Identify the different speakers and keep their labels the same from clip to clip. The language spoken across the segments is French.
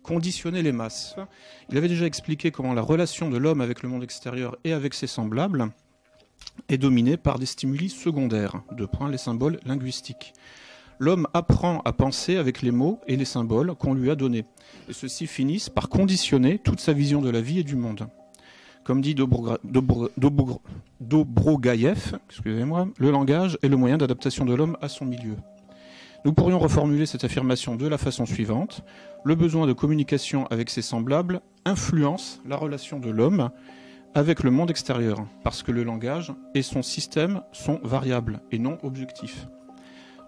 Speaker 1: conditionner les masses. Il avait déjà expliqué comment la relation de l'homme avec le monde extérieur et avec ses semblables est dominée par des stimuli secondaires, les symboles linguistiques. L'homme apprend à penser avec les mots et les symboles qu'on lui a donnés. Et ceux-ci finissent par conditionner toute sa vision de la vie et du monde. Comme dit Dobrogaïev, le langage est le moyen d'adaptation de l'homme à son milieu. Nous pourrions reformuler cette affirmation de la façon suivante. Le besoin de communication avec ses semblables influence la relation de l'homme avec le monde extérieur, parce que le langage et son système sont variables et non objectifs.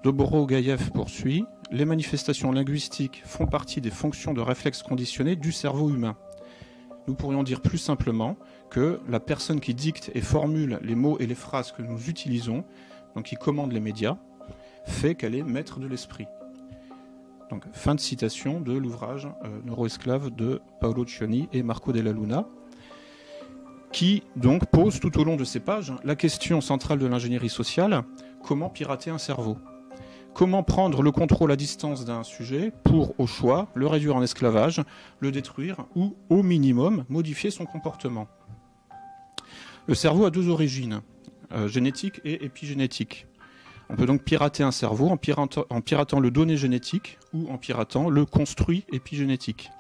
Speaker 1: Dobrogaïev poursuit, les manifestations linguistiques font partie des fonctions de réflexe conditionné du cerveau humain. Nous pourrions dire plus simplement que la personne qui dicte et formule les mots et les phrases que nous utilisons, donc qui commande les médias, fait qu'elle est maître de l'esprit. Donc, fin de citation de l'ouvrage Neuroesclave de Paolo Cioni et Marco Della Luna, qui donc pose tout au long de ces pages la question centrale de l'ingénierie sociale, comment pirater un cerveau ? Comment prendre le contrôle à distance d'un sujet pour, au choix, le réduire en esclavage, le détruire ou, au minimum, modifier son comportement ? Le cerveau a deux origines, génétique et épigénétique. On peut donc pirater un cerveau en piratant le donné génétique ou en piratant le construit épigénétique.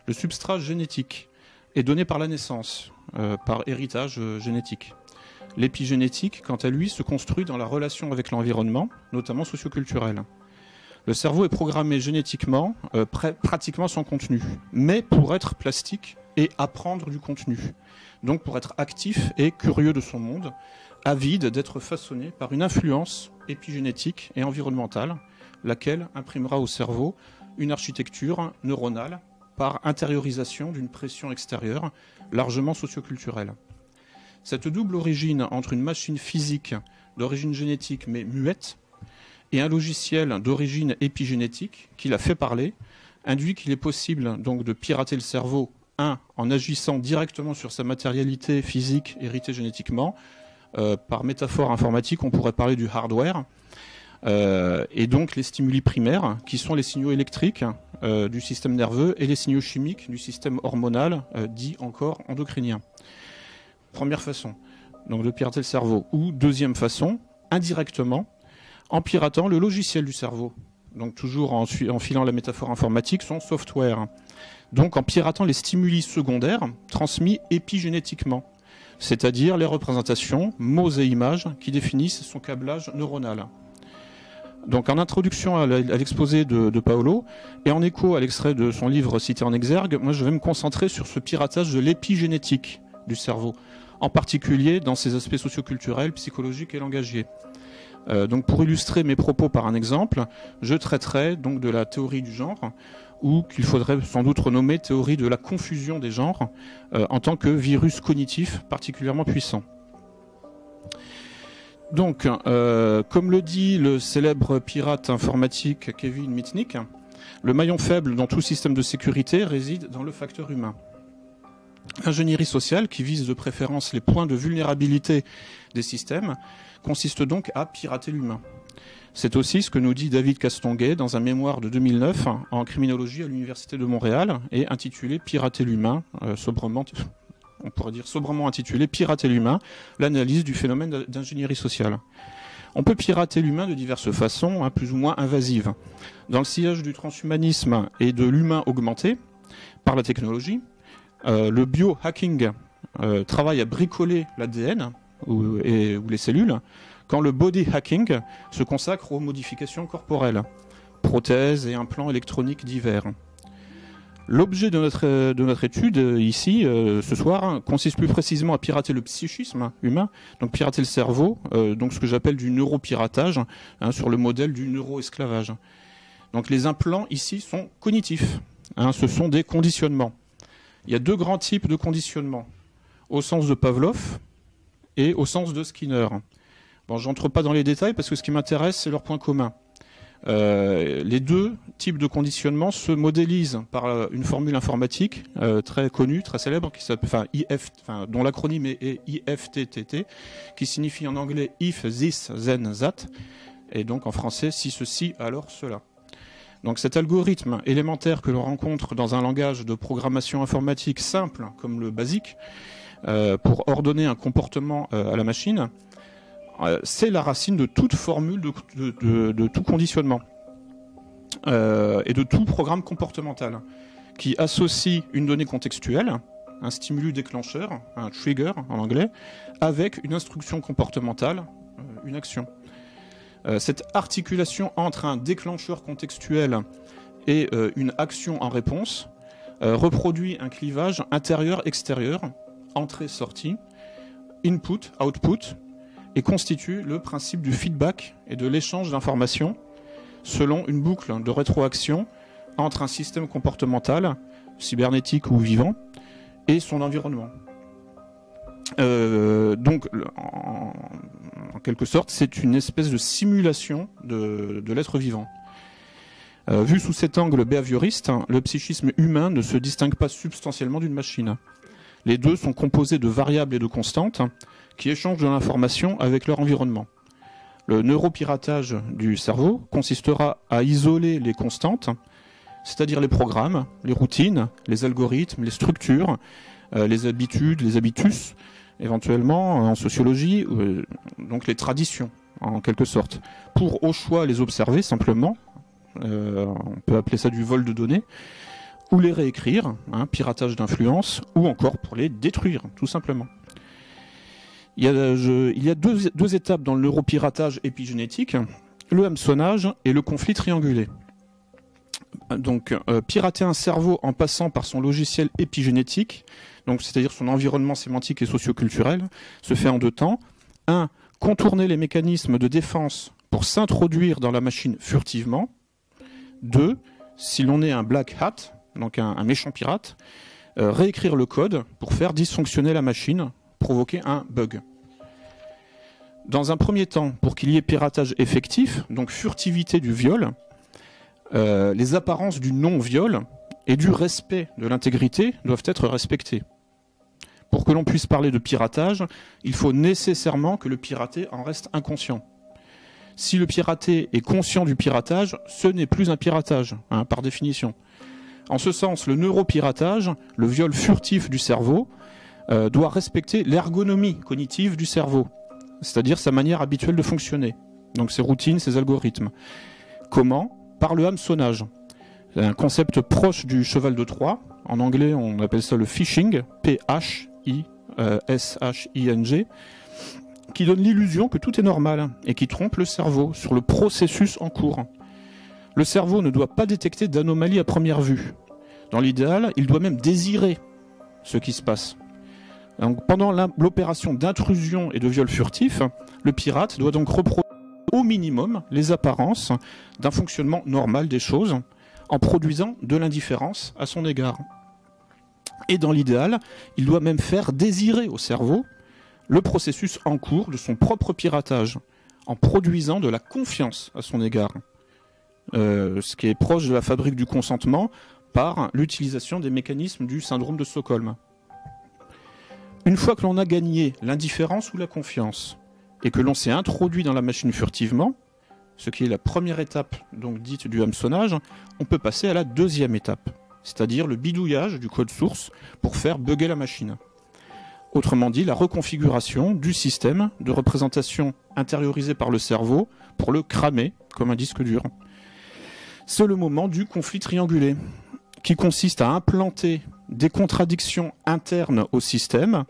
Speaker 1: Le substrat génétique est donné par la naissance, par héritage génétique. L'épigénétique, quant à lui, se construit dans la relation avec l'environnement, notamment socioculturel. Le cerveau est programmé génétiquement, pratiquement sans contenu, mais pour être plastique et apprendre du contenu. Donc pour être actif et curieux de son monde, avide d'être façonné par une influence épigénétique et environnementale, laquelle imprimera au cerveau une architecture neuronale par intériorisation d'une pression extérieure largement socioculturelle. Cette double origine entre une machine physique d'origine génétique mais muette et un logiciel d'origine épigénétique qui la fait parler induit qu'il est possible donc de pirater le cerveau, en agissant directement sur sa matérialité physique héritée génétiquement. Par métaphore informatique, on pourrait parler du hardware, et donc les stimuli primaires, qui sont les signaux électriques du système nerveux et les signaux chimiques du système hormonal, dit encore endocrinien. Première façon, donc de pirater le cerveau. Ou deuxième façon, indirectement, en piratant le logiciel du cerveau. Donc toujours en filant la métaphore informatique, son software. Donc en piratant les stimuli secondaires transmis épigénétiquement, c'est-à-dire les représentations, mots et images qui définissent son câblage neuronal. Donc en introduction à l'exposé de Paolo, et en écho à l'extrait de son livre cité en exergue, moi je vais me concentrer sur ce piratage de l'épigénétique du cerveau, en particulier dans ses aspects socioculturels, psychologiques et langagiers. Donc pour illustrer mes propos par un exemple, je traiterai donc de la théorie du genre, ou qu'il faudrait sans doute renommer théorie de la confusion des genres, en tant que virus cognitif particulièrement puissant. Donc, comme le dit le célèbre pirate informatique Kevin Mitnick, le maillon faible dans tout système de sécurité réside dans le facteur humain. L'ingénierie sociale, qui vise de préférence les points de vulnérabilité des systèmes, consiste donc à pirater l'humain. C'est aussi ce que nous dit David Castonguay dans un mémoire de 2009 en criminologie à l'Université de Montréal et intitulé « Pirater l'humain », on pourrait dire sobrement intitulé « Pirater l'humain, l'analyse du phénomène d'ingénierie sociale ». On peut pirater l'humain de diverses façons, plus ou moins invasives. Dans le sillage du transhumanisme et de l'humain augmenté par la technologie, le biohacking travaille à bricoler l'ADN ou les cellules, quand le body hacking se consacre aux modifications corporelles, prothèses et implants électroniques divers. L'objet de notre étude ici, ce soir, consiste plus précisément à pirater le psychisme humain, donc pirater le cerveau, donc ce que j'appelle du neuropiratage, sur le modèle du neuroesclavage. Donc les implants ici sont cognitifs, ce sont des conditionnements. Il y a deux grands types de conditionnements, au sens de Pavlov et au sens de Skinner. Bon, j'entre pas dans les détails parce que ce qui m'intéresse, c'est leur point commun. Les deux types de conditionnement se modélisent par une formule informatique très connue, très célèbre, dont l'acronyme est IFTTT, qui signifie en anglais if, this, then, that, et donc en français si ceci, alors cela. Donc cet algorithme élémentaire que l'on rencontre dans un langage de programmation informatique simple, comme le BASIC, pour ordonner un comportement à la machine, c'est la racine de toute formule de tout conditionnement et de tout programme comportemental qui associe une donnée contextuelle, un stimulus déclencheur, un trigger en anglais, avec une instruction comportementale, une action. Cette articulation entre un déclencheur contextuel et une action en réponse reproduit un clivage intérieur-extérieur, entrée-sortie, input-output, et constitue le principe du feedback et de l'échange d'informations selon une boucle de rétroaction entre un système comportemental, cybernétique ou vivant, et son environnement. Donc, en quelque sorte, c'est une espèce de simulation de l'être vivant. Vu sous cet angle behavioriste, le psychisme humain ne se distingue pas substantiellement d'une machine. Les deux sont composés de variables et de constantes qui échangent de l'information avec leur environnement. Le neuropiratage du cerveau consistera à isoler les constantes, c'est-à-dire les programmes, les routines, les algorithmes, les structures, les habitudes, les habitus, éventuellement en sociologie, donc les traditions en quelque sorte, pour au choix les observer simplement, on peut appeler ça du vol de données, ou les réécrire, piratage d'influence, ou encore pour les détruire, tout simplement. Il y a deux étapes dans le neuropiratage épigénétique, le hameçonnage et le conflit triangulé. Donc, pirater un cerveau en passant par son logiciel épigénétique, donc c'est-à-dire son environnement sémantique et socioculturel, se fait en deux temps. 1. Contourner les mécanismes de défense pour s'introduire dans la machine furtivement. 2. Si l'on est un black hat, donc un méchant pirate, réécrire le code pour faire dysfonctionner la machine, provoquer un bug. Dans un premier temps, pour qu'il y ait piratage effectif, donc furtivité du viol, les apparences du non-viol et du respect de l'intégrité doivent être respectées. Pour que l'on puisse parler de piratage, il faut nécessairement que le piraté en reste inconscient. Si le piraté est conscient du piratage, ce n'est plus un piratage, par définition. En ce sens, le neuropiratage, le viol furtif du cerveau, doit respecter l'ergonomie cognitive du cerveau, c'est-à-dire sa manière habituelle de fonctionner, donc ses routines, ses algorithmes. Comment ? Par le hameçonnage. C'est un concept proche du cheval de Troie. En anglais, on appelle ça le phishing, P-H-I-S-H-I-N-G, qui donne l'illusion que tout est normal et qui trompe le cerveau sur le processus en cours. Le cerveau ne doit pas détecter d'anomalies à première vue. Dans l'idéal, il doit même désirer ce qui se passe. Donc, pendant l'opération d'intrusion et de viol furtif, le pirate doit donc reproduire au minimum les apparences d'un fonctionnement normal des choses en produisant de l'indifférence à son égard. Et dans l'idéal, il doit même faire désirer au cerveau le processus en cours de son propre piratage en produisant de la confiance à son égard. Ce qui est proche de la fabrique du consentement par l'utilisation des mécanismes du syndrome de Stockholm. Une fois que l'on a gagné l'indifférence ou la confiance et que l'on s'est introduit dans la machine furtivement, ce qui est la première étape donc dite du hameçonnage, on peut passer à la deuxième étape, c'est-à-dire le bidouillage du code source pour faire bugger la machine. Autrement dit, la reconfiguration du système de représentation intériorisé par le cerveau pour le cramer comme un disque dur. C'est le moment du conflit triangulé, qui consiste à implanter des contradictions internes au système,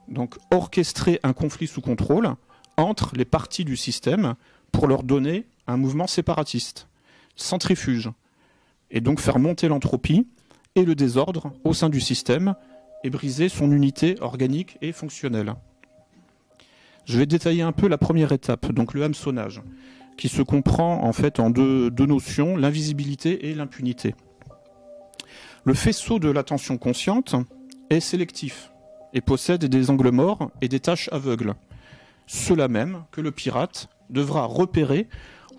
Speaker 1: donc orchestrer un conflit sous contrôle entre les parties du système pour leur donner un mouvement séparatiste, centrifuge, et donc faire monter l'entropie et le désordre au sein du système et briser son unité organique et fonctionnelle. Je vais détailler un peu la première étape, donc le hameçonnage, qui se comprend en fait en deux notions, l'invisibilité et l'impunité. Le faisceau de l'attention consciente est sélectif et possède des angles morts et des tâches aveugles, ceux-là même que le pirate devra repérer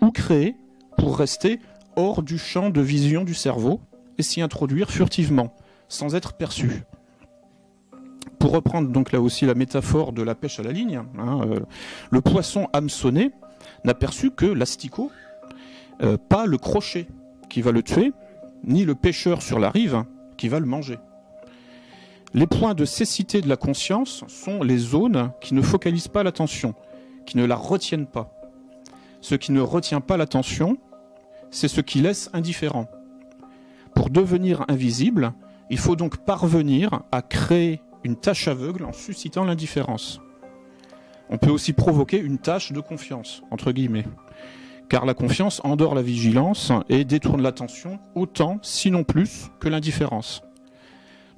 Speaker 1: ou créer pour rester hors du champ de vision du cerveau et s'y introduire furtivement, sans être perçu. Pour reprendre donc là aussi la métaphore de la pêche à la ligne, le poisson hameçonné n'a perçu que l'asticot, pas le crochet qui va le tuer, ni le pêcheur sur la rive qui va le manger. Les points de cécité de la conscience sont les zones qui ne focalisent pas l'attention, qui ne la retiennent pas. Ce qui ne retient pas l'attention, c'est ce qui laisse indifférent. Pour devenir invisible, il faut donc parvenir à créer une tache aveugle en suscitant l'indifférence. On peut aussi provoquer une tache de confiance, entre guillemets, car la confiance endort la vigilance et détourne l'attention autant, sinon plus, que l'indifférence.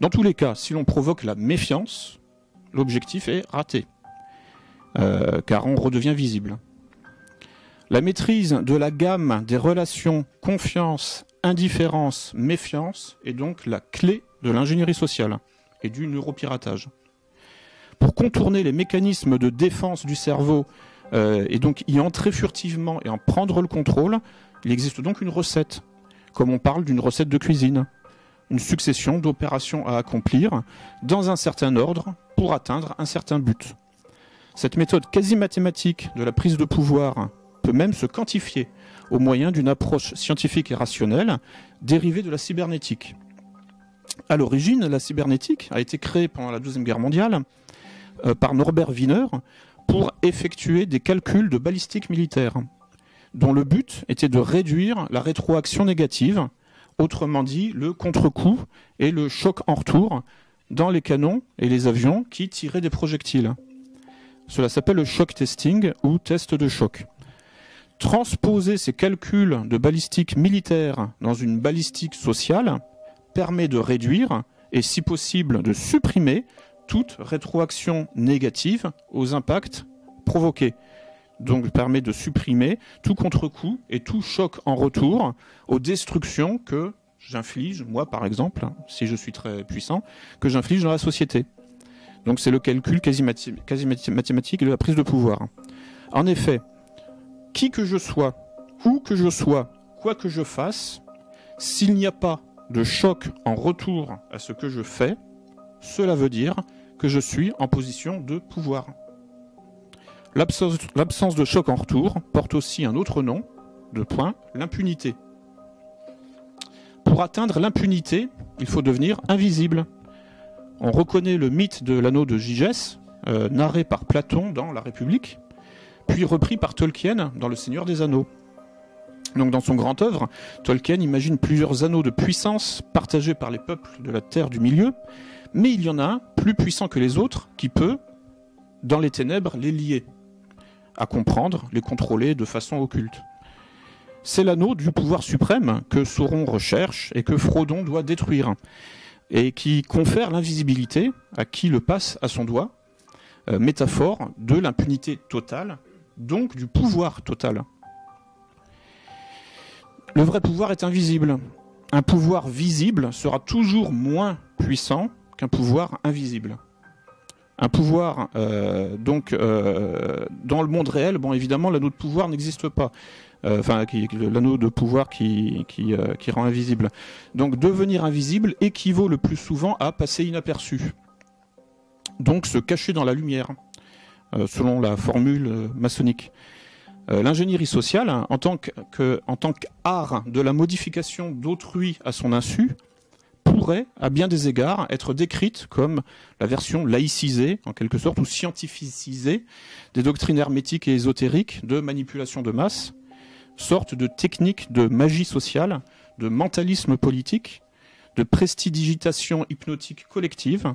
Speaker 1: Dans tous les cas, si l'on provoque la méfiance, l'objectif est raté, car on redevient visible. La maîtrise de la gamme des relations confiance, indifférence, méfiance est donc la clé de l'ingénierie sociale et du neuropiratage. Pour contourner les mécanismes de défense du cerveau et donc y entrer furtivement et en prendre le contrôle, il existe donc une recette, comme on parle d'une recette de cuisine, une succession d'opérations à accomplir dans un certain ordre pour atteindre un certain but. Cette méthode quasi mathématique de la prise de pouvoir peut même se quantifier au moyen d'une approche scientifique et rationnelle dérivée de la cybernétique. À l'origine, la cybernétique a été créée pendant la Deuxième Guerre mondiale par Norbert Wiener pour effectuer des calculs de balistique militaire, dont le but était de réduire la rétroaction négative, autrement dit le contre-coup et le choc en retour dans les canons et les avions qui tiraient des projectiles. Cela s'appelle le shock testing ou test de choc. Transposer ces calculs de balistique militaire dans une balistique sociale permet de réduire et, si possible, de supprimer toute rétroaction négative aux impacts provoqués. Donc permet de supprimer tout contre-coup et tout choc en retour aux destructions que j'inflige, moi par exemple, si je suis très puissant, que j'inflige dans la société. Donc c'est le calcul quasi mathématique de la prise de pouvoir. En effet, qui que je sois, où que je sois, quoi que je fasse, s'il n'y a pas de choc en retour à ce que je fais, cela veut dire que je suis en position de pouvoir. L'absence de choc en retour porte aussi un autre nom, l'impunité. Pour atteindre l'impunité, il faut devenir invisible. On reconnaît le mythe de l'anneau de Gygès, narré par Platon dans La République, puis repris par Tolkien dans Le Seigneur des Anneaux. Donc dans son grand œuvre, Tolkien imagine plusieurs anneaux de puissance partagés par les peuples de la Terre du Milieu, mais il y en a un plus puissant que les autres qui peut, dans les ténèbres, les lier, à comprendre, les contrôler de façon occulte. C'est l'anneau du pouvoir suprême que Sauron recherche et que Frodon doit détruire, et qui confère l'invisibilité à qui le passe à son doigt, métaphore de l'impunité totale, donc du pouvoir total. Le vrai pouvoir est invisible. Un pouvoir visible sera toujours moins puissant qu'un pouvoir invisible. Un pouvoir, dans le monde réel, bon, évidemment, l'anneau de pouvoir n'existe pas. L'anneau de pouvoir qui rend invisible. Donc, devenir invisible équivaut le plus souvent à passer inaperçu. Donc, se cacher dans la lumière, selon la formule maçonnique. L'ingénierie sociale, en tant qu'art de la modification d'autrui à son insu, pourrait, à bien des égards, être décrite comme la version laïcisée, en quelque sorte, ou scientificisée des doctrines hermétiques et ésotériques de manipulation de masse, sorte de technique de magie sociale, de mentalisme politique, de prestidigitation hypnotique collective,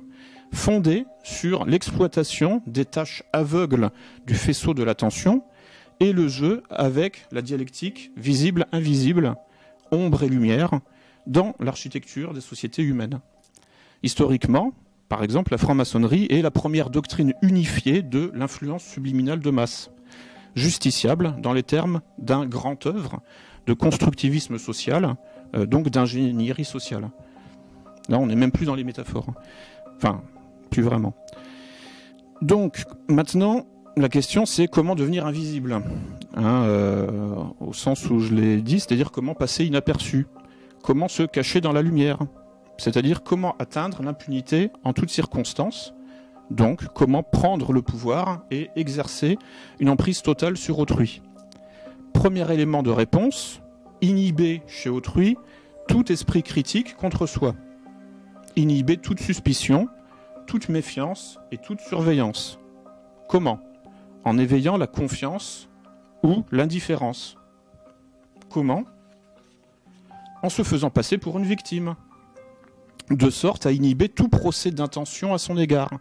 Speaker 1: fondée sur l'exploitation des tâches aveugles du faisceau de l'attention et le jeu avec la dialectique visible-invisible, ombre et lumière, dans l'architecture des sociétés humaines. Historiquement, par exemple, la franc-maçonnerie est la première doctrine unifiée de l'influence subliminale de masse, justiciable dans les termes d'un grand œuvre de constructivisme social, donc d'ingénierie sociale. Là, on n'est même plus dans les métaphores. Enfin, plus vraiment. Donc, maintenant, la question, c'est comment devenir invisible, au sens où je l'ai dit, c'est-à-dire comment passer inaperçu, comment se cacher dans la lumière, c'est-à-dire comment atteindre l'impunité en toutes circonstances, donc comment prendre le pouvoir et exercer une emprise totale sur autrui. Premier élément de réponse, inhiber chez autrui tout esprit critique contre soi, inhiber toute suspicion, toute méfiance et toute surveillance. Comment? En éveillant la confiance ou l'indifférence. Comment? En se faisant passer pour une victime, de sorte à inhiber tout procès d'intention à son égard.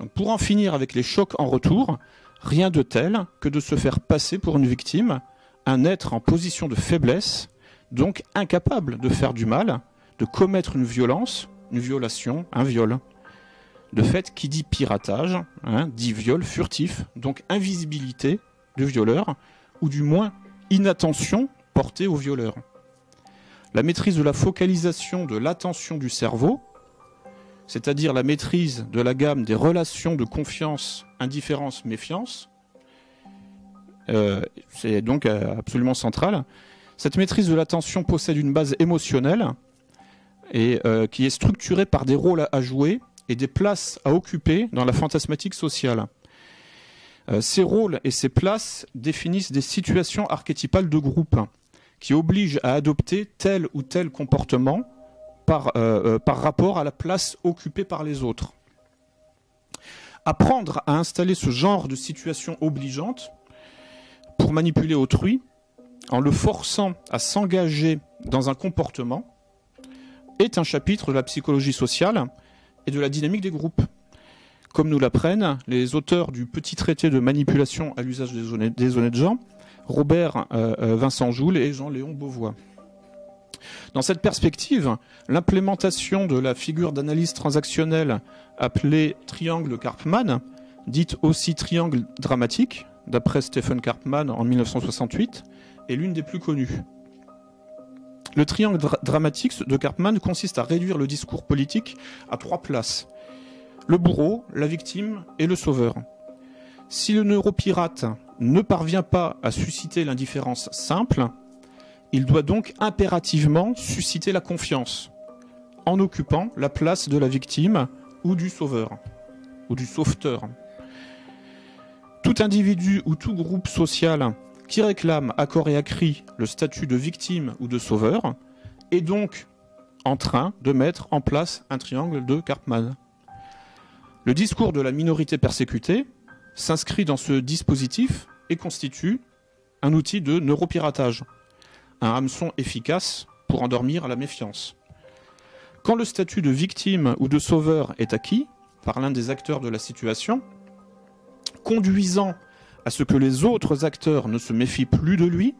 Speaker 1: Donc pour en finir avec les chocs en retour, rien de tel que de se faire passer pour une victime, un être en position de faiblesse, donc incapable de faire du mal, de commettre une violence, une violation, un viol. De fait, qui dit piratage, dit viol furtif, donc invisibilité du violeur, ou du moins inattention portée au violeur. La maîtrise de la focalisation de l'attention du cerveau, c'est-à-dire la maîtrise de la gamme des relations de confiance, indifférence, méfiance, c'est donc absolument central. Cette maîtrise de l'attention possède une base émotionnelle et qui est structurée par des rôles à jouer et des places à occuper dans la fantasmatique sociale. Ces rôles et ces places définissent des situations archétypales de groupe qui obligent à adopter tel ou tel comportement par rapport à la place occupée par les autres. Apprendre à installer ce genre de situation obligeante pour manipuler autrui, en le forçant à s'engager dans un comportement, est un chapitre de la psychologie sociale et de la dynamique des groupes. Comme nous l'apprennent les auteurs du petit traité de manipulation à l'usage des honnêtes gens, Robert Vincent Joule et Jean-Léon Beauvois. Dans cette perspective, l'implémentation de la figure d'analyse transactionnelle appelée triangle Karpman, dite aussi triangle dramatique, d'après Stephen Karpman en 1968, est l'une des plus connues. Le triangle dramatique de Karpman consiste à réduire le discours politique à 3 places. Le bourreau, la victime et le sauveur. Si le neuropirate ne parvient pas à susciter l'indifférence simple, il doit donc impérativement susciter la confiance, en occupant la place de la victime ou du sauveur, ou du sauveteur. Tout individu ou tout groupe social qui réclame à corps et à cri le statut de victime ou de sauveur est donc en train de mettre en place un triangle de Karpman. Le discours de la minorité persécutée s'inscrit dans ce dispositif et constitue un outil de neuropiratage, un hameçon efficace pour endormir la méfiance. Quand le statut de victime ou de sauveur est acquis par l'un des acteurs de la situation, conduisant à ce que les autres acteurs ne se méfient plus de lui,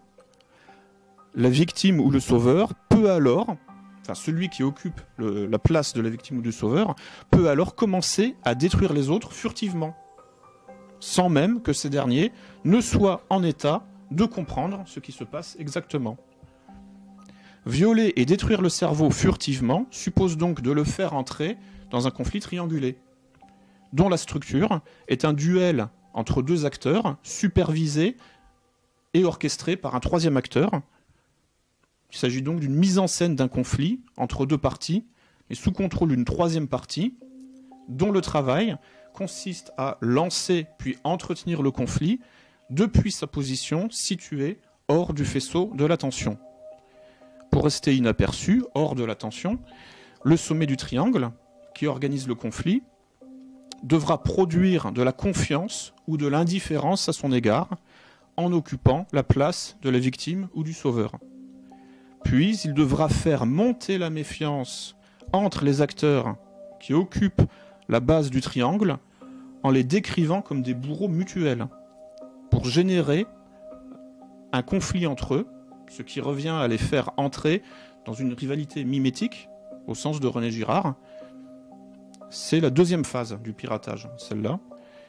Speaker 1: la victime ou le sauveur peut alors, celui qui occupe la place de la victime ou du sauveur, peut alors commencer à détruire les autres furtivement, sans même que ces derniers ne soient en état de comprendre ce qui se passe exactement. Violer et détruire le cerveau furtivement suppose donc de le faire entrer dans un conflit triangulé, dont la structure est un duel entre 2 acteurs, supervisé et orchestré par un 3e acteur. Il s'agit donc d'une mise en scène d'un conflit entre 2 parties, et sous contrôle d'une 3e partie, dont le travail consiste à lancer puis entretenir le conflit depuis sa position située hors du faisceau de l'attention. Pour rester inaperçu, hors de l'attention, le sommet du triangle, qui organise le conflit, devra produire de la confiance ou de l'indifférence à son égard en occupant la place de la victime ou du sauveur. Puis il devra faire monter la méfiance entre les acteurs qui occupent la base du triangle en les décrivant comme des bourreaux mutuels pour générer un conflit entre eux, ce qui revient à les faire entrer dans une rivalité mimétique au sens de René Girard. C'est la 2e phase du piratage, celle-là,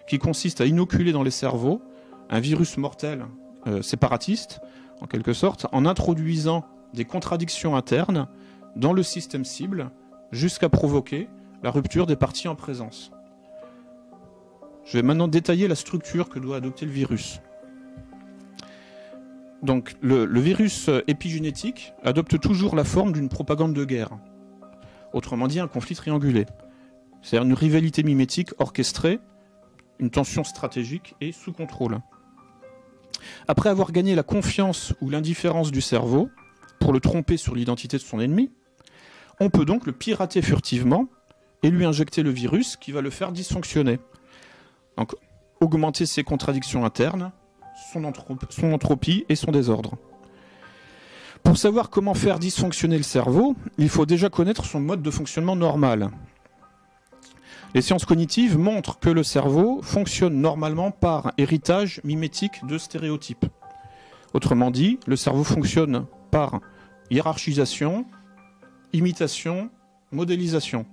Speaker 1: qui consiste à inoculer dans les cerveaux un virus mortel séparatiste, en quelque sorte, en introduisant des contradictions internes dans le système cible jusqu'à provoquer la rupture des parties en présence. Je vais maintenant détailler la structure que doit adopter le virus. Donc, le virus épigénétique adopte toujours la forme d'une propagande de guerre, autrement dit un conflit triangulé. C'est-à-dire une rivalité mimétique orchestrée, une tension stratégique et sous contrôle. Après avoir gagné la confiance ou l'indifférence du cerveau, pour le tromper sur l'identité de son ennemi, on peut donc le pirater furtivement et lui injecter le virus qui va le faire dysfonctionner. Donc, augmenter ses contradictions internes, son entropie et son désordre. Pour savoir comment faire dysfonctionner le cerveau, il faut déjà connaître son mode de fonctionnement normal. Les sciences cognitives montrent que le cerveau fonctionne normalement par héritage mimétique de stéréotypes. Autrement dit, le cerveau fonctionne par hiérarchisation, imitation, modélisation.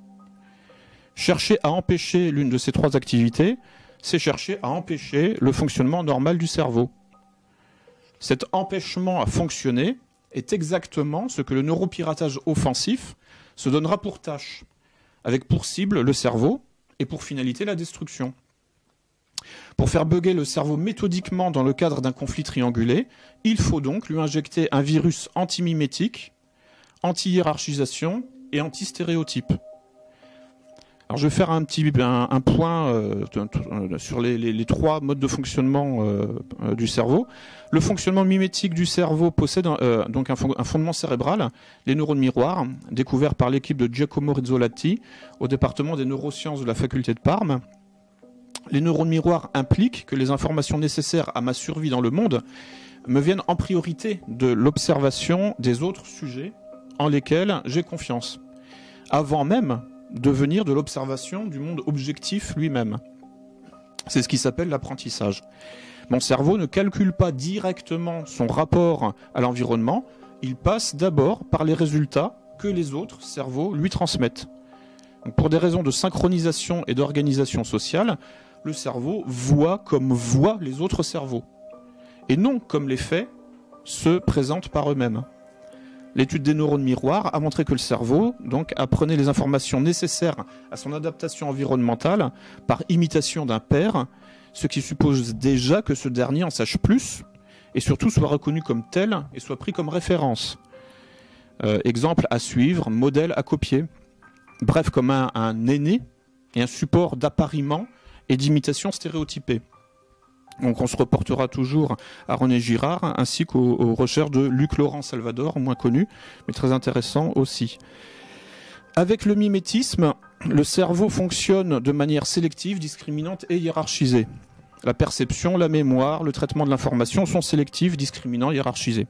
Speaker 1: Chercher à empêcher l'une de ces trois activités, c'est chercher à empêcher le fonctionnement normal du cerveau. Cet empêchement à fonctionner est exactement ce que le neuropiratage offensif se donnera pour tâche, avec pour cible le cerveau et pour finalité la destruction. Pour faire bugger le cerveau méthodiquement dans le cadre d'un conflit triangulé, il faut donc lui injecter un virus anti-mimétique, anti-hiérarchisation et anti-stéréotype. Alors je vais faire un point sur les trois modes de fonctionnement du cerveau. Le fonctionnement mimétique du cerveau possède donc un fondement cérébral, les neurones miroirs, découverts par l'équipe de Giacomo Rizzolatti au département des neurosciences de la faculté de Parme. Les neurones miroirs impliquent que les informations nécessaires à ma survie dans le monde me viennent en priorité de l'observation des autres sujets en lesquels j'ai confiance, avant même de venir de l'observation du monde objectif lui-même. C'est ce qui s'appelle l'apprentissage. Mon cerveau ne calcule pas directement son rapport à l'environnement, il passe d'abord par les résultats que les autres cerveaux lui transmettent. Donc pour des raisons de synchronisation et d'organisation sociale, le cerveau voit comme voient les autres cerveaux, et non comme les faits se présentent par eux-mêmes. L'étude des neurones miroirs a montré que le cerveau donc, apprenait les informations nécessaires à son adaptation environnementale par imitation d'un père, ce qui suppose déjà que ce dernier en sache plus et surtout soit reconnu comme tel et soit pris comme référence. Exemple à suivre, modèle à copier. Bref, comme un aîné et un support d'appariement et d'imitation stéréotypée. Donc on se reportera toujours à René Girard ainsi qu'aux recherches de Luc Laurent Salvador, moins connu, mais très intéressant aussi. Avec le mimétisme, le cerveau fonctionne de manière sélective, discriminante et hiérarchisée. La perception, la mémoire, le traitement de l'information sont sélectifs, discriminants, hiérarchisés.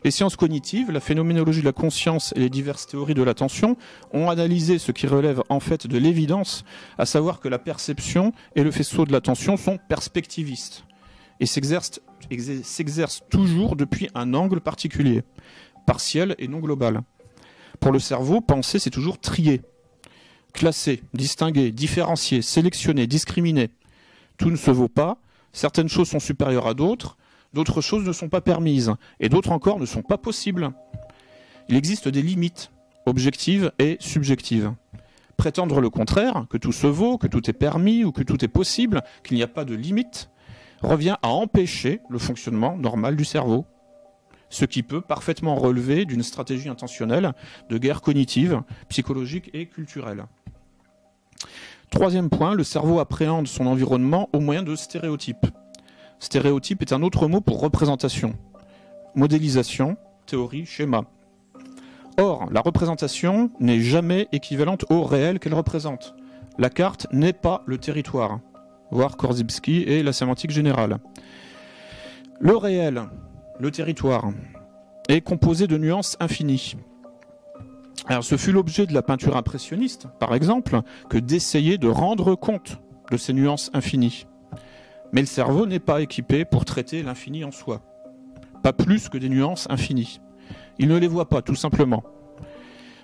Speaker 1: Les sciences cognitives, la phénoménologie de la conscience et les diverses théories de l'attention ont analysé ce qui relève en fait de l'évidence, à savoir que la perception et le faisceau de l'attention sont perspectivistes et s'exercent toujours depuis un angle particulier, partiel et non global. Pour le cerveau, penser, c'est toujours trier, classer, distinguer, différencier, sélectionner, discriminer. Tout ne se vaut pas, certaines choses sont supérieures à d'autres, d'autres choses ne sont pas permises, et d'autres encore ne sont pas possibles. Il existe des limites, objectives et subjectives. Prétendre le contraire, que tout se vaut, que tout est permis ou que tout est possible, qu'il n'y a pas de limite, revient à empêcher le fonctionnement normal du cerveau, ce qui peut parfaitement relever d'une stratégie intentionnelle de guerre cognitive, psychologique et culturelle. Troisième point, le cerveau appréhende son environnement au moyen de stéréotypes. Stéréotype est un autre mot pour représentation. Modélisation, théorie, schéma. Or, la représentation n'est jamais équivalente au réel qu'elle représente. La carte n'est pas le territoire. Voir Korzybski et la sémantique générale. Le réel, le territoire, est composé de nuances infinies. Alors, ce fut l'objet de la peinture impressionniste, par exemple, que d'essayer de rendre compte de ces nuances infinies. Mais le cerveau n'est pas équipé pour traiter l'infini en soi. Pas plus que des nuances infinies. Il ne les voit pas, tout simplement.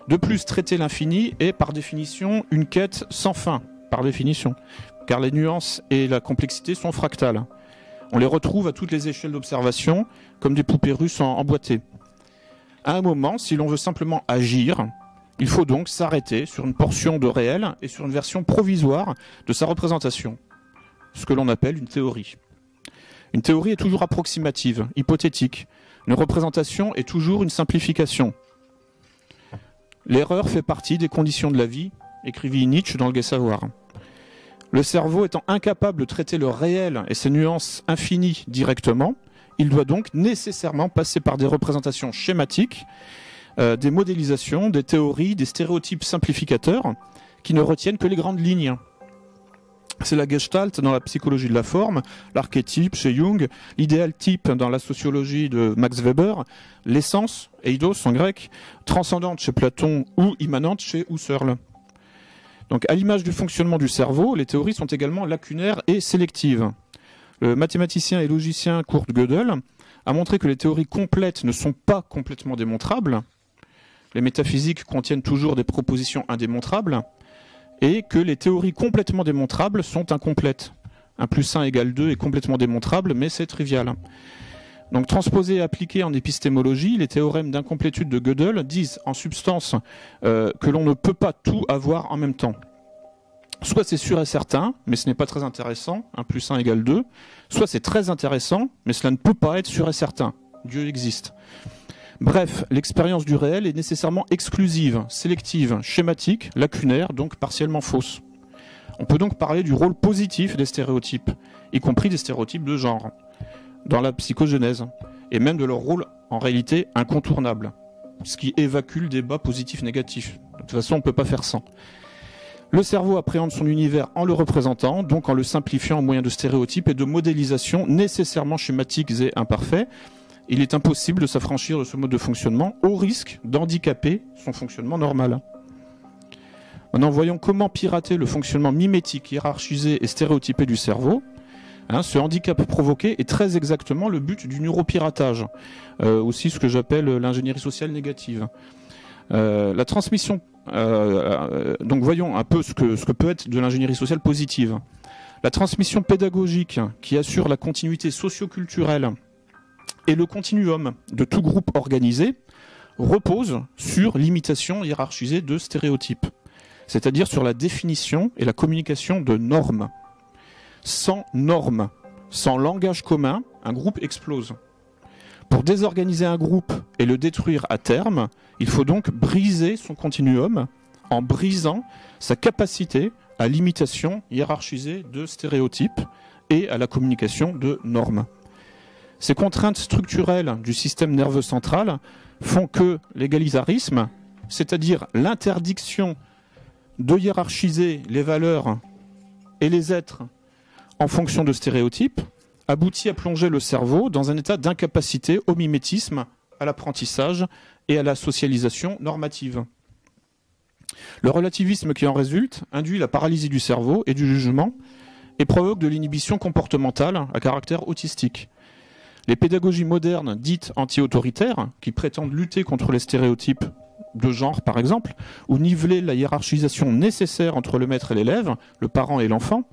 Speaker 1: De plus, traiter l'infini est, par définition, une quête sans fin, par définition, car les nuances et la complexité sont fractales. On les retrouve à toutes les échelles d'observation, comme des poupées russes emboîtées. À un moment, si l'on veut simplement agir, il faut donc s'arrêter sur une portion de réel et sur une version provisoire de sa représentation, ce que l'on appelle une théorie. Une théorie est toujours approximative, hypothétique. Une représentation est toujours une simplification. L'erreur fait partie des conditions de la vie, écrivit Nietzsche dans Le Gai Savoir. Le cerveau étant incapable de traiter le réel et ses nuances infinies directement, Il doit donc nécessairement passer par des représentations schématiques, des modélisations, des théories, des stéréotypes simplificateurs qui ne retiennent que les grandes lignes. C'est la Gestalt dans la psychologie de la forme, l'archétype chez Jung, l'idéal type dans la sociologie de Max Weber, l'essence, eidos en grec, transcendante chez Platon ou immanente chez Husserl. Donc à l'image du fonctionnement du cerveau, les théories sont également lacunaires et sélectives. Le mathématicien et logicien Kurt Gödel a montré que les théories complètes ne sont pas complètement démontrables. Les métaphysiques contiennent toujours des propositions indémontrables, et que les théories complètement démontrables sont incomplètes. 1 plus 1 égale 2 est complètement démontrable, mais c'est trivial. Donc transposé et appliqué en épistémologie, les théorèmes d'incomplétude de Gödel disent en substance que l'on ne peut pas tout avoir en même temps. Soit c'est sûr et certain, mais ce n'est pas très intéressant, 1 plus 1 égale 2, soit c'est très intéressant, mais cela ne peut pas être sûr et certain. Dieu existe. Bref, l'expérience du réel est nécessairement exclusive, sélective, schématique, lacunaire, donc partiellement fausse. On peut donc parler du rôle positif des stéréotypes, y compris des stéréotypes de genre, dans la psychogenèse, et même de leur rôle en réalité incontournable, ce qui évacue le débat positif-négatif. De toute façon, on ne peut pas faire sans. Le cerveau appréhende son univers en le représentant, donc en le simplifiant au moyen de stéréotypes et de modélisations nécessairement schématiques et imparfaits. Il est impossible de s'affranchir de ce mode de fonctionnement au risque d'handicaper son fonctionnement normal. Maintenant, voyons comment pirater le fonctionnement mimétique, hiérarchisé et stéréotypé du cerveau. Ce handicap provoqué est très exactement le but du neuropiratage, aussi ce que j'appelle l'ingénierie sociale négative. La transmission, donc voyons un peu ce que peut être de l'ingénierie sociale positive. La transmission pédagogique qui assure la continuité socio-culturelle et le continuum de tout groupe organisé repose sur l'imitation hiérarchisée de stéréotypes, c'est-à-dire sur la définition et la communication de normes. Sans normes, sans langage commun, un groupe explose. Pour désorganiser un groupe et le détruire à terme, il faut donc briser son continuum en brisant sa capacité à l'imitation hiérarchisée de stéréotypes et à la communication de normes. Ces contraintes structurelles du système nerveux central font que l'égalitarisme, c'est-à-dire l'interdiction de hiérarchiser les valeurs et les êtres en fonction de stéréotypes, aboutit à plonger le cerveau dans un état d'incapacité au mimétisme, à l'apprentissage et à la socialisation normative. Le relativisme qui en résulte induit la paralysie du cerveau et du jugement et provoque de l'inhibition comportementale à caractère autistique. Les pédagogies modernes dites anti-autoritaires, qui prétendent lutter contre les stéréotypes de genre par exemple, ou niveler la hiérarchisation nécessaire entre le maître et l'élève, le parent et l'enfant,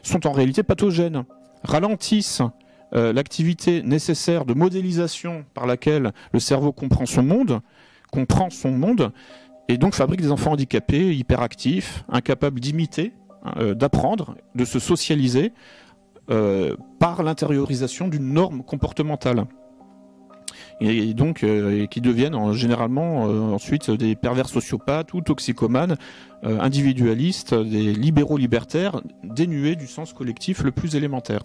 Speaker 1: sont en réalité pathogènes, ralentissent l'activité nécessaire de modélisation par laquelle le cerveau comprend son monde, et donc fabrique des enfants handicapés, hyperactifs, incapables d'imiter, d'apprendre, de se socialiser, par l'intériorisation d'une norme comportementale. Et donc qui deviennent généralement ensuite des pervers sociopathes ou toxicomanes, individualistes, des libéraux libertaires, dénués du sens collectif le plus élémentaire.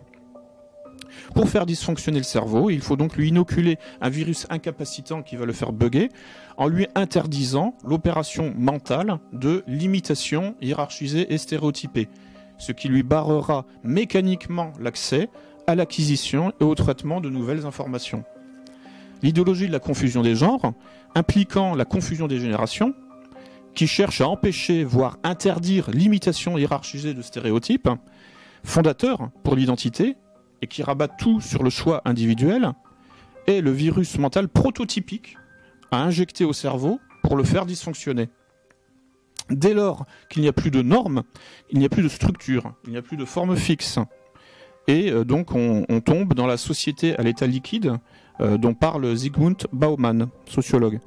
Speaker 1: Pour faire dysfonctionner le cerveau, il faut donc lui inoculer un virus incapacitant qui va le faire bugger, en lui interdisant l'opération mentale de l'imitation hiérarchisée et stéréotypée, ce qui lui barrera mécaniquement l'accès à l'acquisition et au traitement de nouvelles informations. L'idéologie de la confusion des genres, impliquant la confusion des générations, qui cherche à empêcher, voire interdire l'imitation hiérarchisée de stéréotypes, fondateur pour l'identité, et qui rabat tout sur le choix individuel, est le virus mental prototypique à injecter au cerveau pour le faire dysfonctionner. Dès lors qu'il n'y a plus de normes, il n'y a plus de structure, il n'y a plus de forme fixe. Et donc on tombe dans la société à l'état liquide dont parle Zygmunt Bauman, sociologue.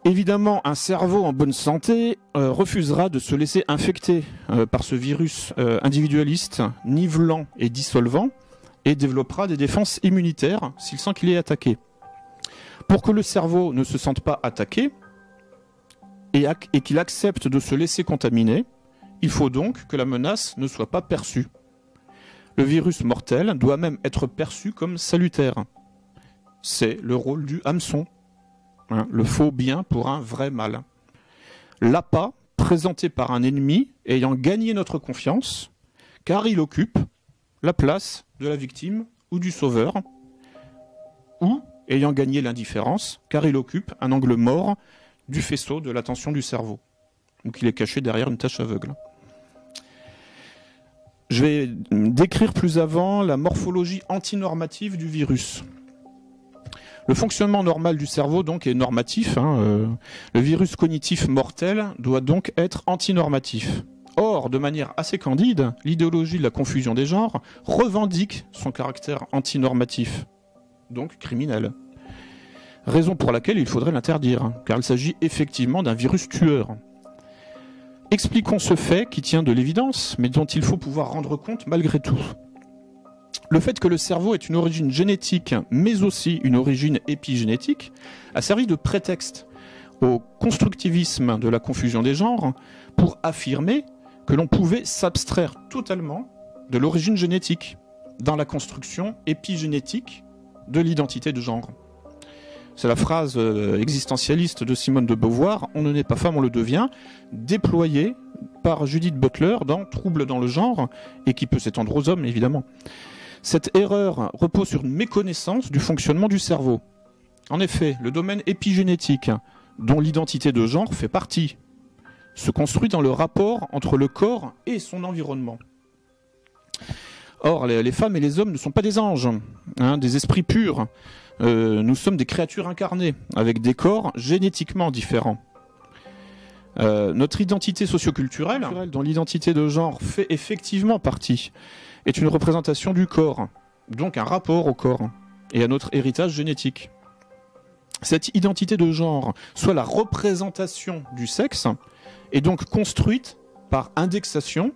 Speaker 1: Évidemment, un cerveau en bonne santé refusera de se laisser infecter par ce virus individualiste, nivelant et dissolvant, et développera des défenses immunitaires s'il sent qu'il est attaqué. Pour que le cerveau ne se sente pas attaqué, et qu'il accepte de se laisser contaminer, il faut donc que la menace ne soit pas perçue. Le virus mortel doit même être perçu comme salutaire. C'est le rôle du hameçon, hein, le faux bien pour un vrai mal. L'appât présenté par un ennemi ayant gagné notre confiance, car il occupe la place de la victime ou du sauveur, ou ayant gagné l'indifférence, car il occupe un angle mort du faisceau de l'attention du cerveau, ou qu'il est caché derrière une tache aveugle. Je vais décrire plus avant la morphologie antinormative du virus. Le fonctionnement normal du cerveau donc est normatif. Le virus cognitif mortel doit donc être antinormatif. Or, de manière assez candide, l'idéologie de la confusion des genres revendique son caractère antinormatif, donc criminel. Raison pour laquelle il faudrait l'interdire, car il s'agit effectivement d'un virus tueur. Expliquons ce fait qui tient de l'évidence, mais dont il faut pouvoir rendre compte malgré tout. Le fait que le cerveau ait une origine génétique, mais aussi une origine épigénétique, a servi de prétexte au constructivisme de la confusion des genres pour affirmer que l'on pouvait s'abstraire totalement de l'origine génétique dans la construction épigénétique de l'identité de genre. C'est la phrase existentialiste de Simone de Beauvoir, « On ne naît pas femme, on le devient », déployée par Judith Butler dans Troubles dans le genre, et qui peut s'étendre aux hommes, évidemment. Cette erreur repose sur une méconnaissance du fonctionnement du cerveau. En effet, le domaine épigénétique, dont l'identité de genre fait partie, se construit dans le rapport entre le corps et son environnement. Or, les femmes et les hommes ne sont pas des anges, des esprits purs. Nous sommes des créatures incarnées, avec des corps génétiquement différents. Notre identité socioculturelle, dont l'identité de genre fait effectivement partie, est une représentation du corps, donc un rapport au corps et à notre héritage génétique. Cette identité de genre, soit la représentation du sexe, est donc construite par indexation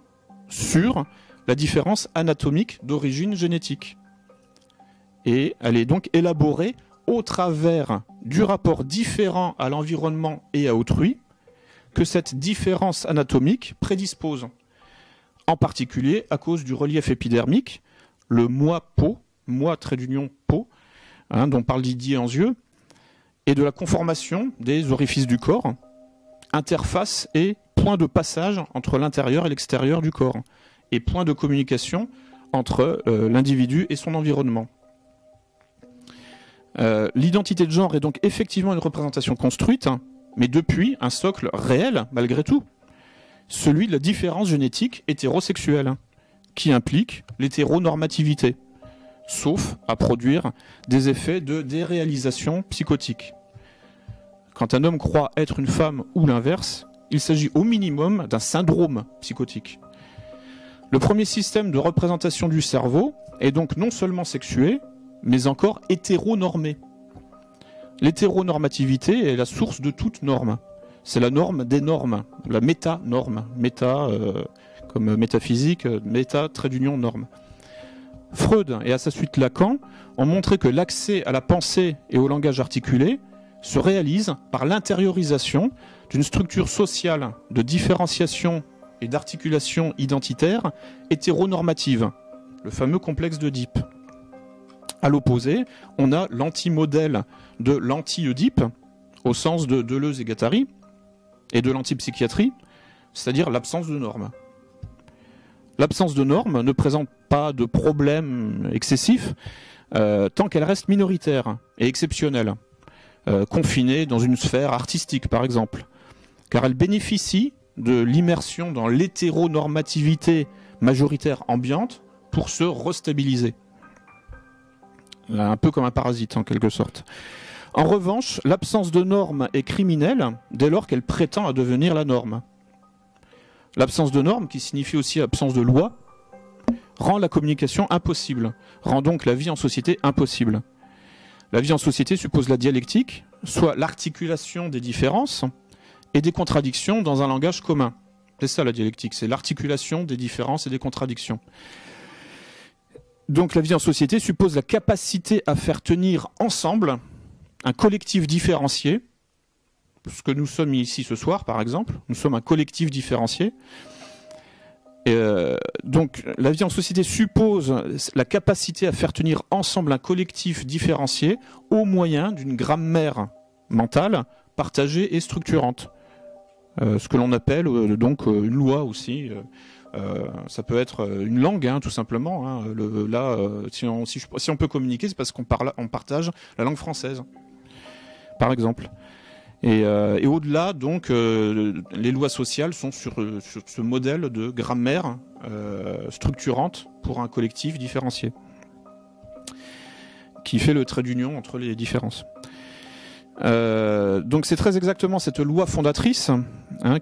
Speaker 1: sur la différence anatomique d'origine génétique. Et elle est donc élaborée au travers du rapport différent à l'environnement et à autrui que cette différence anatomique prédispose. En particulier à cause du relief épidermique, le moi-peau, moi-peau, dont parle Didier Anzieux, et de la conformation des orifices du corps, interface et point de passage entre l'intérieur et l'extérieur du corps, et point de communication entre l'individu et son environnement. L'identité de genre est donc effectivement une représentation construite, mais depuis un socle réel, malgré tout, celui de la différence génétique hétérosexuelle, qui implique l'hétéronormativité, sauf à produire des effets de déréalisation psychotique. Quand un homme croit être une femme ou l'inverse, il s'agit au minimum d'un syndrome psychotique. Le premier système de représentation du cerveau est donc non seulement sexué, mais encore hétéronormé. L'hétéronormativité est la source de toute norme. C'est la norme des normes, la méta-norme, comme métaphysique, méta, trait d'union, norme. Freud et à sa suite Lacan ont montré que l'accès à la pensée et au langage articulé se réalise par l'intériorisation d'une structure sociale de différenciation et d'articulation identitaire hétéronormative, le fameux complexe d'Oedipe. À l'opposé, on a l'anti-modèle de l'anti-Oedipe, au sens de Deleuze et Guattari, et de l'antipsychiatrie, c'est-à-dire l'absence de normes. L'absence de normes ne présente pas de problème excessif tant qu'elle reste minoritaire et exceptionnelle, confinée dans une sphère artistique par exemple, car elle bénéficie de l'immersion dans l'hétéronormativité majoritaire ambiante pour se restabiliser. Un peu comme un parasite en quelque sorte. En revanche, l'absence de normes est criminelle dès lors qu'elle prétend à devenir la norme. L'absence de normes, qui signifie aussi absence de loi, rend la communication impossible, rend donc la vie en société impossible. La vie en société suppose la dialectique, soit l'articulation des différences et des contradictions dans un langage commun. C'est ça la dialectique, c'est l'articulation des différences et des contradictions. Donc la vie en société suppose la capacité à faire tenir ensemble un collectif différencié, ce que nous sommes ici ce soir par exemple, nous sommes un collectif différencié, Donc la vie en société suppose la capacité à faire tenir ensemble un collectif différencié au moyen d'une grammaire mentale partagée et structurante. Ce que l'on appelle donc une loi aussi. Ça peut être une langue, tout simplement. Hein. Si on peut communiquer, c'est parce qu'on partage la langue française, par exemple. Et au-delà, donc, les lois sociales sont sur ce modèle de grammaire structurante pour un collectif différencié, qui fait le trait d'union entre les différences. Donc c'est très exactement cette loi fondatrice,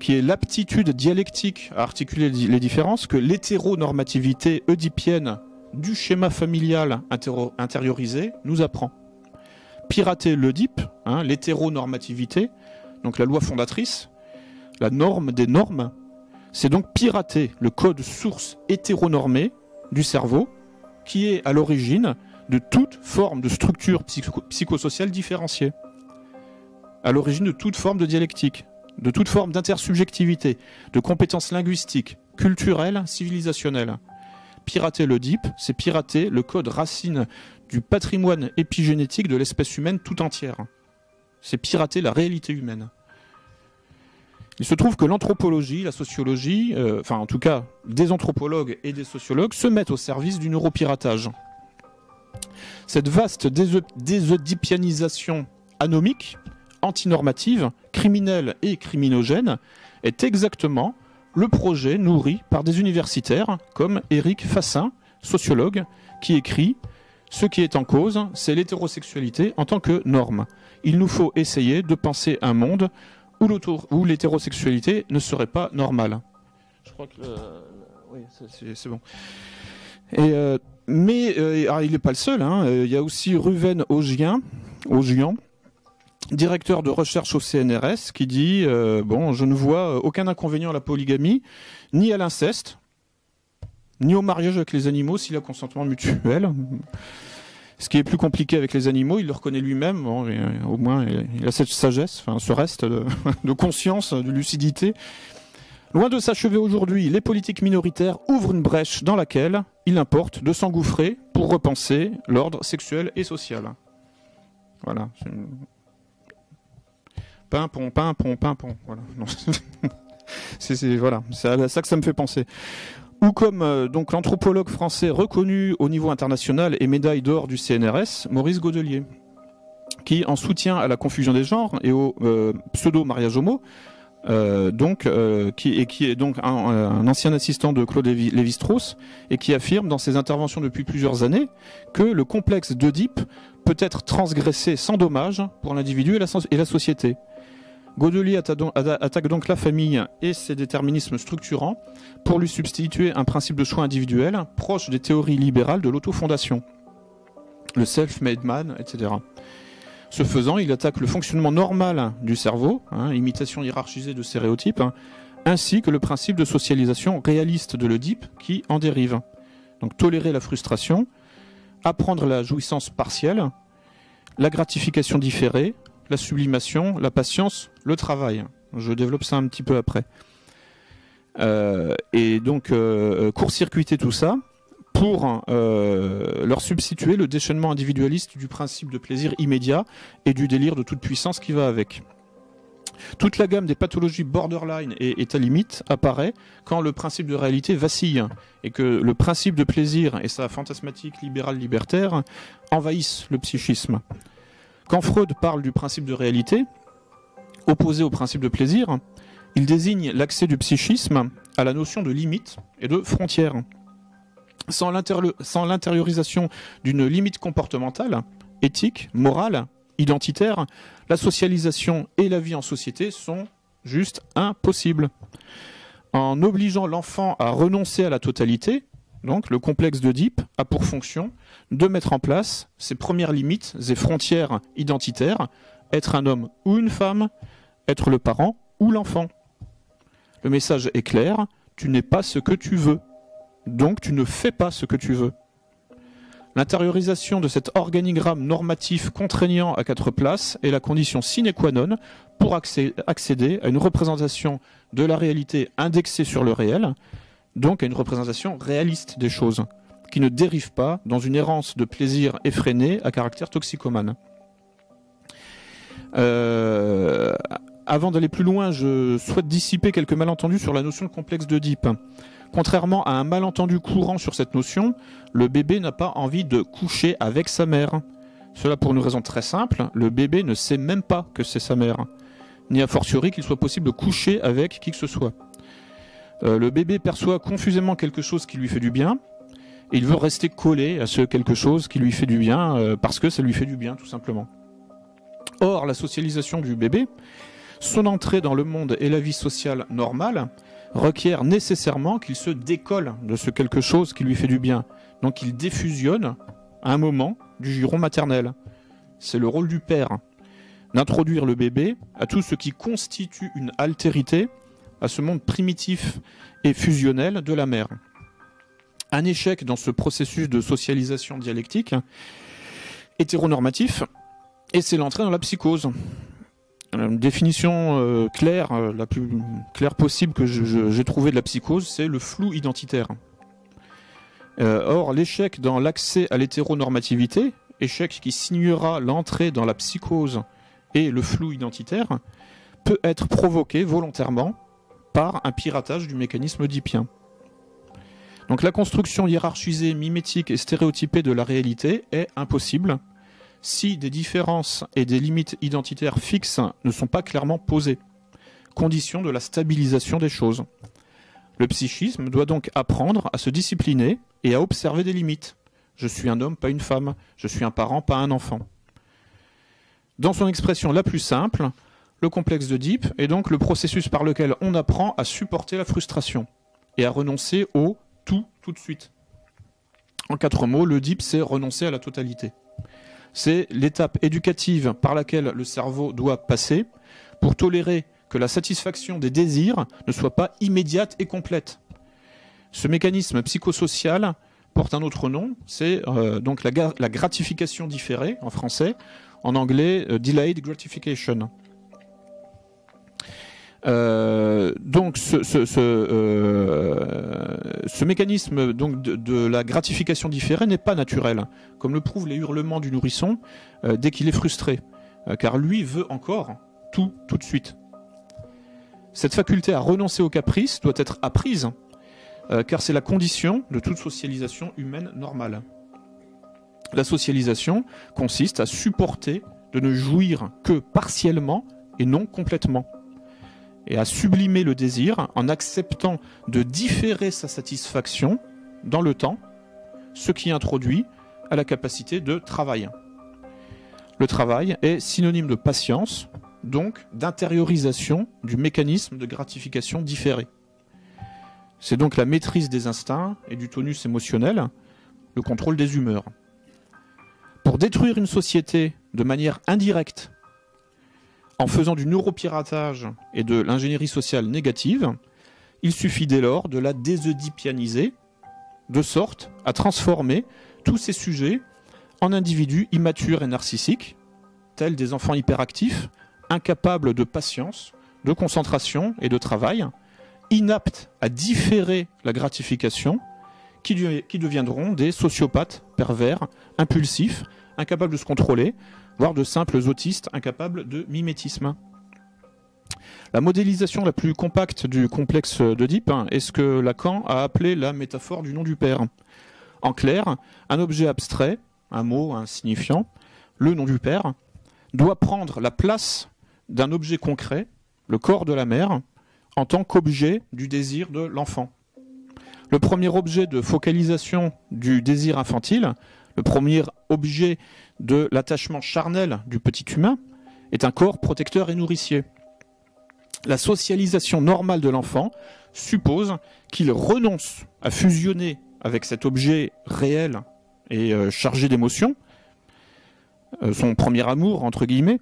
Speaker 1: qui est l'aptitude dialectique à articuler les différences, que l'hétéronormativité oedipienne du schéma familial intériorisé nous apprend. Pirater l'Oedipe, l'hétéronormativité, donc la loi fondatrice, la norme des normes, c'est donc pirater le code source hétéronormé du cerveau, qui est à l'origine de toute forme de structure psychosociale différenciée, à l'origine de toute forme de dialectique, de toute forme d'intersubjectivité, de compétences linguistiques, culturelles, civilisationnelles. Pirater l'Oedipe, c'est pirater le code racine du patrimoine épigénétique de l'espèce humaine tout entière. C'est pirater la réalité humaine. Il se trouve que l'anthropologie, la sociologie, en tout cas des anthropologues et des sociologues, se mettent au service du neuropiratage. Cette vaste désoedipianisation anomique, antinormative, criminelle et criminogène, est exactement le projet nourri par des universitaires comme Éric Fassin, sociologue, qui écrit « Ce qui est en cause, c'est l'hétérosexualité en tant que norme. Il nous faut essayer de penser un monde où l'hétérosexualité ne serait pas normale. » Je crois que... oui, c'est bon. Mais il n'est pas le seul. Il y a aussi Ruven Augian, directeur de recherche au CNRS, qui dit je ne vois aucun inconvénient à la polygamie, ni à l'inceste, ni au mariage avec les animaux s'il y a consentement mutuel. Ce qui est plus compliqué avec les animaux, il le reconnaît lui-même. Au moins, il a cette sagesse, ce reste de conscience, de lucidité. Loin de s'achever aujourd'hui, les politiques minoritaires ouvrent une brèche dans laquelle il importe de s'engouffrer pour repenser l'ordre sexuel et social. Voilà. Pimpon. Voilà. C'est à ça que ça me fait penser. Ou comme donc l'anthropologue français reconnu au niveau international et médaille d'or du CNRS, Maurice Godelier, qui, en soutien à la confusion des genres et au pseudo-mariage homo, qui est donc un ancien assistant de Claude Lévi-Strauss, et qui affirme dans ses interventions depuis plusieurs années que le complexe d'Oedipe peut être transgressé sans dommage pour l'individu et la société. Godelier attaque donc la famille et ses déterminismes structurants pour lui substituer un principe de choix individuel proche des théories libérales de l'autofondation, le self-made man, etc. Ce faisant, il attaque le fonctionnement normal du cerveau, imitation hiérarchisée de stéréotypes, ainsi que le principe de socialisation réaliste de l'Oedipe qui en dérive. Donc tolérer la frustration, apprendre la jouissance partielle, la gratification différée, la sublimation, la patience, le travail. Je développe ça un petit peu après. Et donc, court-circuiter tout ça pour leur substituer le déchaînement individualiste du principe de plaisir immédiat et du délire de toute puissance qui va avec. Toute la gamme des pathologies borderline et état limite apparaît quand le principe de réalité vacille et que le principe de plaisir et sa fantasmatique libérale libertaire envahissent le psychisme. Quand Freud parle du principe de réalité, opposé au principe de plaisir, il désigne l'accès du psychisme à la notion de limite et de frontière. Sans l'intériorisation d'une limite comportementale, éthique, morale, identitaire, la socialisation et la vie en société sont juste impossibles. En obligeant l'enfant à renoncer à la totalité, donc le complexe d'Oedipe a pour fonction de mettre en place ses premières limites et frontières identitaires, être un homme ou une femme, être le parent ou l'enfant. Le message est clair, tu n'es pas ce que tu veux, donc tu ne fais pas ce que tu veux. L'intériorisation de cet organigramme normatif contraignant à 4 places est la condition sine qua non pour accéder à une représentation de la réalité indexée sur le réel donc à une représentation réaliste des choses, qui ne dérive pas dans une errance de plaisir effréné à caractère toxicomane. Avant d'aller plus loin, je souhaite dissiper quelques malentendus sur la notion de complexe d'Oedipe. Contrairement à un malentendu courant sur cette notion, le bébé n'a pas envie de coucher avec sa mère. Cela pour une raison très simple, le bébé ne sait même pas que c'est sa mère, ni a fortiori qu'il soit possible de coucher avec qui que ce soit. Le bébé perçoit confusément quelque chose qui lui fait du bien, et il veut rester collé à ce quelque chose qui lui fait du bien, parce que ça lui fait du bien tout simplement. Or, la socialisation du bébé, son entrée dans le monde et la vie sociale normale, requiert nécessairement qu'il se décolle de ce quelque chose qui lui fait du bien. Donc il défusionne à un moment du giron maternel. C'est le rôle du père, d'introduire le bébé à tout ce qui constitue une altérité à ce monde primitif et fusionnel de la mère. Un échec dans ce processus de socialisation dialectique hétéronormatif, et c'est l'entrée dans la psychose. Une définition claire, la plus claire possible que j'ai trouvée de la psychose, c'est le flou identitaire. Or, l'échec dans l'accès à l'hétéronormativité, échec qui signera l'entrée dans la psychose et le flou identitaire, peut être provoqué volontairement par un piratage du mécanisme oedipien. Donc la construction hiérarchisée, mimétique et stéréotypée de la réalité est impossible si des différences et des limites identitaires fixes ne sont pas clairement posées, condition de la stabilisation des choses. Le psychisme doit donc apprendre à se discipliner et à observer des limites. Je suis un homme, pas une femme. Je suis un parent, pas un enfant. Dans son expression la plus simple, le complexe d'Oedipe est donc le processus par lequel on apprend à supporter la frustration et à renoncer au tout de suite. En 4 mots, l'Oedipe, c'est renoncer à la totalité. C'est l'étape éducative par laquelle le cerveau doit passer pour tolérer que la satisfaction des désirs ne soit pas immédiate et complète. Ce mécanisme psychosocial porte un autre nom, c'est donc la gratification différée en français, en anglais delayed gratification. Donc ce mécanisme donc de la gratification différée n'est pas naturel, comme le prouvent les hurlements du nourrisson dès qu'il est frustré, car lui veut encore tout de suite. Cette faculté à renoncer au caprice doit être apprise, car c'est la condition de toute socialisation humaine normale. La socialisation consiste à supporter de ne jouir que partiellement et non complètement, et à sublimer le désir en acceptant de différer sa satisfaction dans le temps, ce qui introduit à la capacité de travail. Le travail est synonyme de patience, donc d'intériorisation du mécanisme de gratification différée. C'est donc la maîtrise des instincts et du tonus émotionnel, le contrôle des humeurs. Pour détruire une société de manière indirecte, en faisant du neuropiratage et de l'ingénierie sociale négative, il suffit dès lors de la désoedipianiser, de sorte à transformer tous ces sujets en individus immatures et narcissiques, tels des enfants hyperactifs, incapables de patience, de concentration et de travail, inaptes à différer la gratification, qui deviendront des sociopathes pervers, impulsifs, incapables de se contrôler, voire de simples autistes incapables de mimétisme. La modélisation la plus compacte du complexe d'Oedipe est ce que Lacan a appelé la métaphore du nom du père. En clair, un objet abstrait, un mot, un signifiant, le nom du père, doit prendre la place d'un objet concret, le corps de la mère, en tant qu'objet du désir de l'enfant. Le premier objet de focalisation du désir infantile, le premier objet de l'attachement charnel du petit humain, est un corps protecteur et nourricier. La socialisation normale de l'enfant suppose qu'il renonce à fusionner avec cet objet réel et chargé d'émotions, son premier amour, entre guillemets,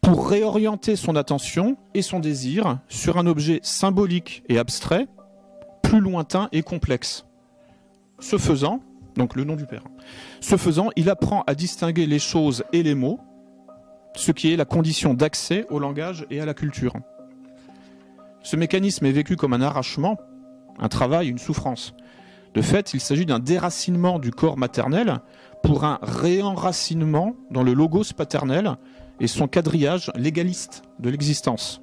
Speaker 1: pour réorienter son attention et son désir sur un objet symbolique et abstrait, plus lointain et complexe. Ce faisant, donc le nom du père, ce faisant, il apprend à distinguer les choses et les mots, ce qui est la condition d'accès au langage et à la culture. Ce mécanisme est vécu comme un arrachement un travail, une souffrance. De fait, il s'agit d'un déracinement du corps maternel pour un réenracinement dans le logos paternel et son quadrillage légaliste de l'existence.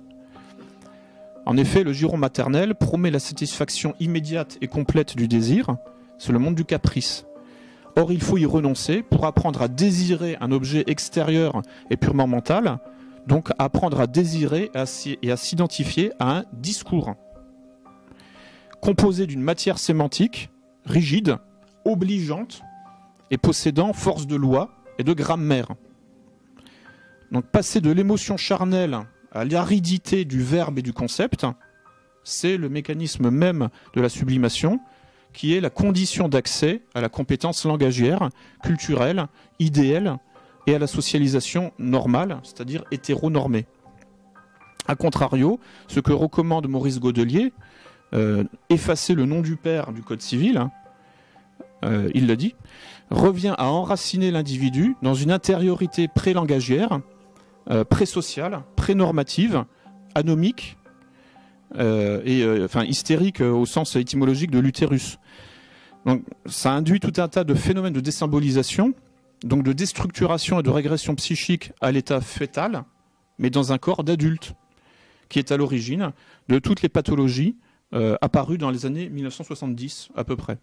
Speaker 1: En effet, le giron maternel promet la satisfaction immédiate et complète du désir, c'est le monde du caprice. Or, il faut y renoncer pour apprendre à désirer un objet extérieur et purement mental, donc apprendre à désirer et à s'identifier à un discours, composé d'une matière sémantique, rigide, obligeante et possédant force de loi et de grammaire. Donc passer de l'émotion charnelle à l'aridité du verbe et du concept, c'est le mécanisme même de la sublimation, qui est la condition d'accès à la compétence langagière, culturelle, idéale et à la socialisation normale, c'est-à-dire hétéronormée. A contrario, ce que recommande Maurice Godelier, effacer le nom du père du Code civil, il le dit, revient à enraciner l'individu dans une intériorité pré-langagière, pré-sociale, pré-normative, anomique, hystérique au sens étymologique de l'utérus. Donc, ça induit tout un tas de phénomènes de désymbolisation, donc de déstructuration et de régression psychique à l'état fœtal, mais dans un corps d'adulte, qui est à l'origine de toutes les pathologies apparues dans les années 1970 à peu près.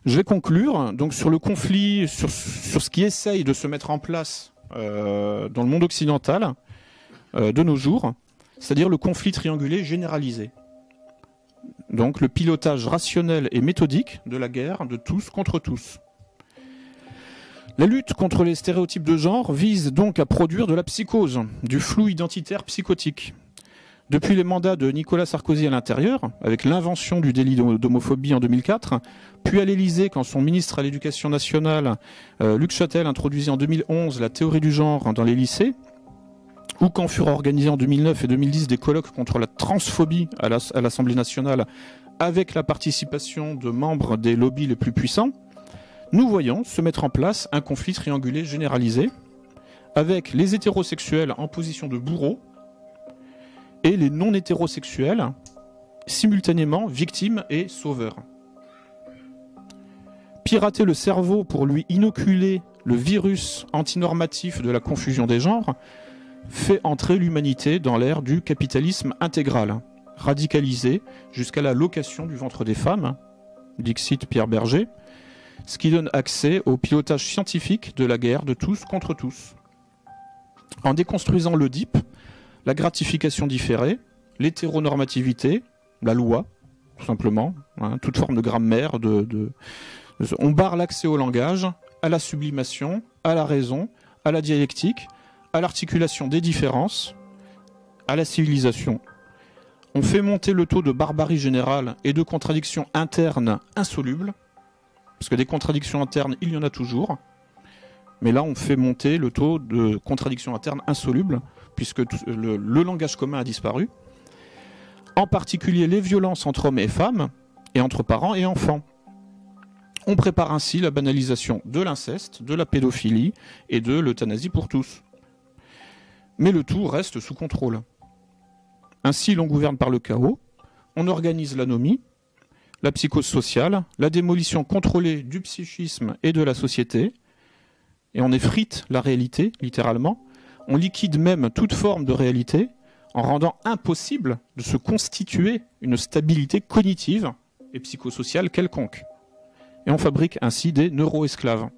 Speaker 1: Je vais conclure donc sur le conflit, sur ce qui essaye de se mettre en place dans le monde occidental de nos jours, c'est-à-dire le conflit triangulé généralisé. Donc le pilotage rationnel et méthodique de la guerre de tous contre tous. La lutte contre les stéréotypes de genre vise donc à produire de la psychose, du flou identitaire psychotique. Depuis les mandats de Nicolas Sarkozy à l'intérieur, avec l'invention du délit d'homophobie en 2004, puis à l'Élysée quand son ministre à l'Éducation nationale, Luc Châtel, introduisait en 2011 la théorie du genre dans les lycées, ou quand furent organisés en 2009 et 2010 des colloques contre la transphobie à l'Assemblée nationale avec la participation de membres des lobbies les plus puissants, nous voyons se mettre en place un conflit triangulé généralisé avec les hétérosexuels en position de bourreau et les non-hétérosexuels simultanément victimes et sauveurs. Pirater le cerveau pour lui inoculer le virus antinormatif de la confusion des genres fait entrer l'humanité dans l'ère du capitalisme intégral, radicalisé jusqu'à la location du ventre des femmes, dixit Pierre Berger, ce qui donne accès au pilotage scientifique de la guerre de tous contre tous. En déconstruisant l'Oedipe, la gratification différée, l'hétéronormativité, la loi, tout simplement, toute forme de grammaire, on barre l'accès au langage, à la sublimation, à la raison, à la dialectique, à l'articulation des différences, à la civilisation. On fait monter le taux de barbarie générale et de contradictions internes insolubles, parce que des contradictions internes, il y en a toujours, mais là on fait monter le taux de contradictions internes insolubles, puisque le langage commun a disparu, en particulier les violences entre hommes et femmes, et entre parents et enfants. On prépare ainsi la banalisation de l'inceste, de la pédophilie et de l'euthanasie pour tous. Mais le tout reste sous contrôle. Ainsi, l'on gouverne par le chaos, on organise l'anomie, la psychose sociale, la démolition contrôlée du psychisme et de la société, et on effrite la réalité, littéralement. On liquide même toute forme de réalité en rendant impossible de se constituer une stabilité cognitive et psychosociale quelconque. Et on fabrique ainsi des neuroesclaves.